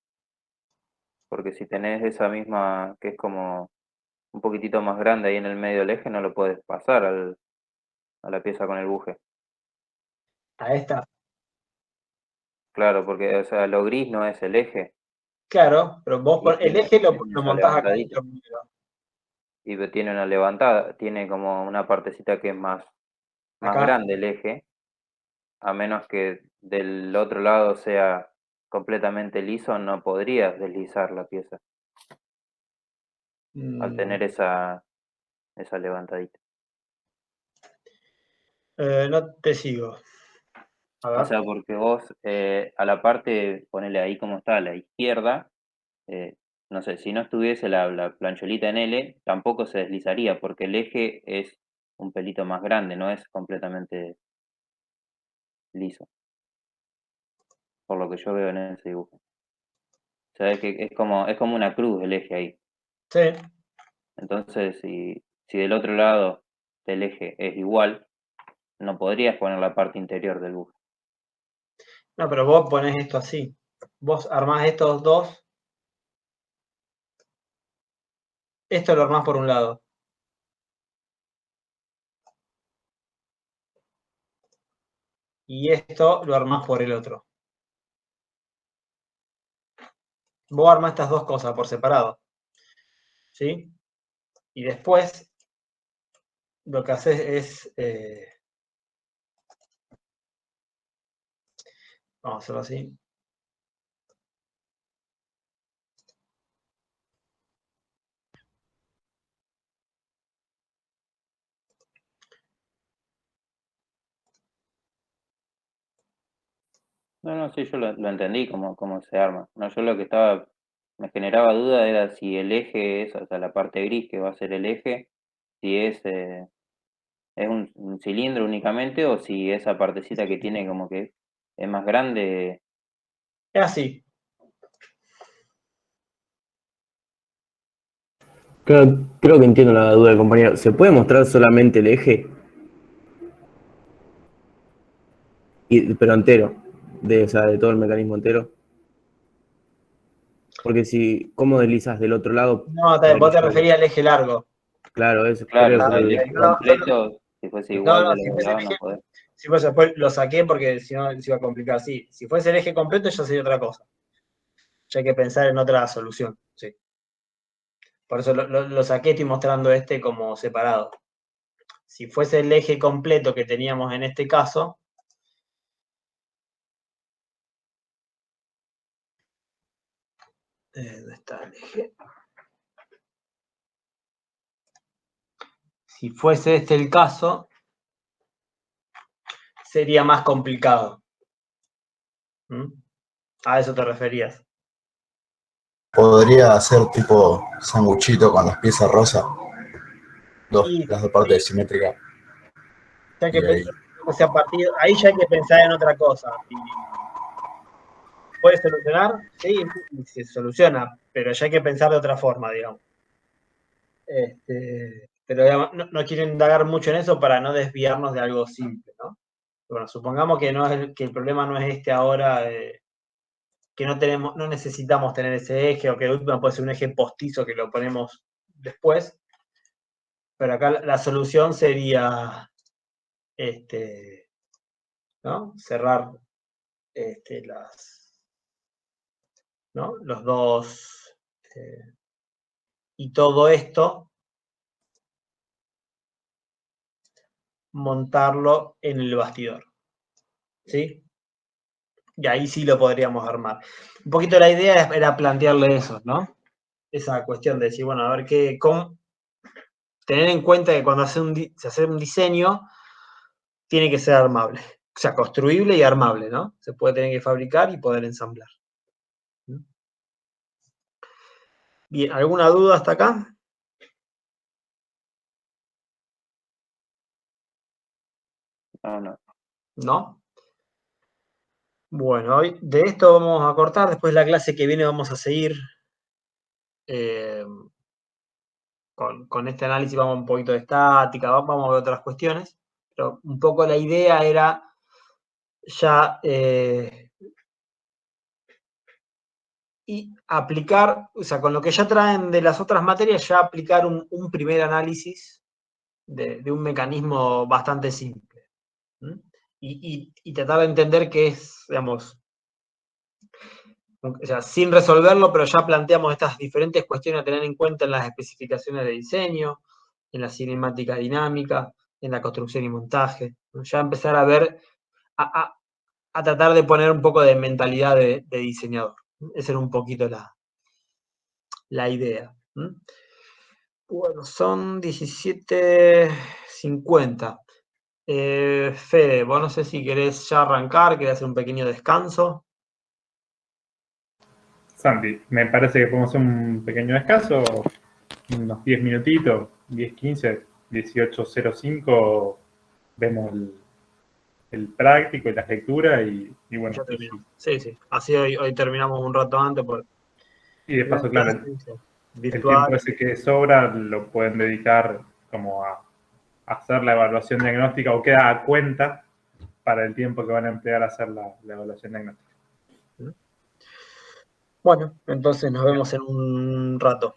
Porque si tenés esa misma, que es como un poquitito más grande ahí en el medio del eje, no lo puedes pasar a la pieza con el buje. A esta. Claro, porque o sea, lo gris no es el eje Claro, pero vos y el eje lo tiene esa montás acá levantadita. adentro primero. Y tiene una levantada, tiene como una partecita que es más Acá. grande el eje, a menos que del otro lado sea completamente liso, no podrías deslizar la pieza al tener esa levantadita. No te sigo. A O ver. sea, porque vos a la parte, ponele ahí como está, a la izquierda, eh, no sé, si no estuviese la plancholita en L, tampoco se deslizaría, porque el eje es un pelito más grande, no es completamente liso, por lo que yo veo en ese dibujo. O sea, es que es como una cruz el eje ahí. Sí. Entonces, si del otro lado del eje es igual, no podrías poner la parte interior del buje. No, pero vos ponés esto así. Vos armás estos dos. Esto lo armás por un lado. Y esto lo armás por el otro. Vos armás estas dos cosas por separado. ¿Sí? Y después lo que haces es. Vamos a hacerlo así. No, no, sí, yo lo entendí cómo se arma. No, yo lo que me generaba duda era si el eje es, o sea, la parte gris que va a ser el eje, si es un cilindro únicamente o si esa partecita que tiene como que es más grande. Es así. Creo que entiendo la duda del compañero. ¿Se puede mostrar solamente el eje? Pero entero, o sea, de todo el mecanismo entero. Porque si, ¿cómo deslizas del otro lado? No, vos Porque te yo, referías al eje largo. claro, eso, Claro, creo o que sea, lo el dije. eje completo, si fuese igual No, de si los dos fuese el lados, no eje. podés. Si fuese, después lo saqué porque si no se iba a complicar. Sí, si fuese el eje completo ya sería otra cosa. Ya hay que pensar en otra solución. Sí. Por eso lo saqué, estoy mostrando este como separado. Si fuese el eje completo que teníamos en este caso, ¿dónde está el eje? Si fuese este el caso, sería más complicado. ¿Mm? A eso te referías. Podría hacer tipo sanguchito con las piezas rosas, Y las dos partes simétricas. ya que, Y ahí. o sea, ahí ya hay que pensar en otra cosa. Y ¿puede solucionar? Sí, se soluciona, pero ya hay que pensar de otra forma, digamos. Pero digamos, no quiero indagar mucho en eso para no desviarnos de algo simple, ¿no? Bueno, supongamos que, que el problema no es este ahora, que no necesitamos tener ese eje, o que de última puede ser un eje postizo que lo ponemos después, pero acá la solución sería ¿no? Cerrar ¿no? Los dos, y todo esto montarlo en el bastidor. ¿Sí? Y ahí sí lo podríamos armar. Un poquito la idea era plantearle eso, ¿no? Esa cuestión de decir, bueno, a ver tener en cuenta que cuando se hace un diseño, tiene que ser armable. O sea, construible y armable, ¿no? Se puede tener que fabricar y poder ensamblar. Bien, ¿alguna duda hasta acá? No. ¿No? Bueno, hoy de esto vamos a cortar. Después la clase que viene vamos a seguir con este análisis. Vamos a un poquito de estática, vamos a ver otras cuestiones. Pero un poco la idea era ya y aplicar, o sea, con lo que ya traen de las otras materias, ya aplicar un primer análisis de un mecanismo bastante simple. Y tratar de entender que es, digamos, o sea, sin resolverlo, pero ya planteamos estas diferentes cuestiones a tener en cuenta en las especificaciones de diseño, en la cinemática dinámica, en la construcción y montaje. Ya empezar a ver, a tratar de poner un poco de mentalidad de diseñador. Esa era un poquito la idea. Bueno, son 17:50. Fede, vos no sé si querés ya arrancar, querés hacer un pequeño descanso. Santi, me parece que podemos hacer un pequeño descanso, unos 10 minutitos, 10, 15, 18:05, vemos el práctico y la lectura y bueno. Ya terminamos. Sí. Así hoy terminamos un rato antes. Y de paso, claro, el virtual. tiempo ese que sobra lo pueden dedicar como a hacer la evaluación diagnóstica o queda a cuenta para el tiempo que van a emplear a hacer la evaluación diagnóstica. Bueno, entonces nos vemos en un rato.